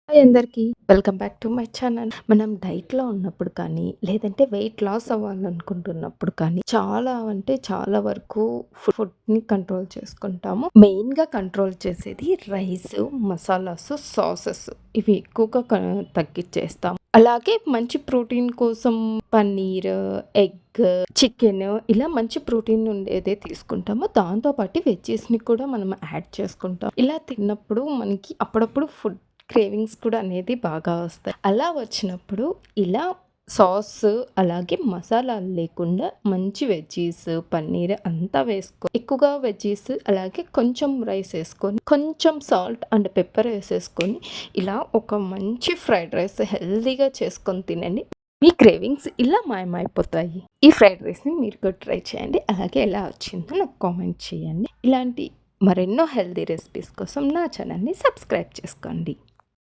Hi అందరికీ. Welcome back to my channel. మనం డైట్‌లో ఉన్నప్పుడు కానీ, లేదంటే వెయిట్ లాస్ అవ్వాలనుకుంటున్నప్పుడు కానీ, చాలా అంటే చాలా వరకు ఫుడ్‌ని కంట్రోల్ చేసుకుంటాము. మెయిన్‌గా కంట్రోల్ చేసేది రైసు, మసాలాసు, సాసెస్ ఇవి ఎక్కువగా తగ్గిచ్చేస్తాం. అలాగే మంచి ప్రోటీన్ కోసం పన్నీర్, ఎగ్, చికెన్ ఇలా మంచి ప్రోటీన్ ఉండేదే తీసుకుంటాము. దాంతో పాటు వెజ్జీస్‌ని కూడా మనం యాడ్ చేసుకుంటాం. ఇలా తిన్నప్పుడు మనకి అప్పుడప్పుడు ఫుడ్ క్రేవింగ్స్ కూడా అనేది బాగా వస్తాయి. అలా వచ్చినప్పుడు ఇలా సాస్ అలాగే మసాలాలు లేకుండా మంచి వెజ్జీస్, పన్నీర్ అంతా ఎక్కువగా వెజ్జీస్ అలాగే కొంచెం రైస్ ఏసుకొని, కొంచెం సాల్ట్ అండ్ పెప్పర్ ఏసేసుకొని ఇలా ఒక మంచి ఫ్రైడ్ రైస్ హెల్తీగా చేసుకొని తినండి. మీ క్రేవింగ్స్ ఇలా మాయమైపోతాయి. ఈ ఫ్రైడ్ రైస్‌ని మీరు కూడా ట్రై చేయండి. అలాగే ఎలా వచ్చిందో నాకు కామెంట్ చేయండి. ఇలాంటి మరెన్నో హెల్తీ రెసిపీస్ కోసం నా ఛానల్‌ని సబ్స్క్రైబ్ చేసుకోండి.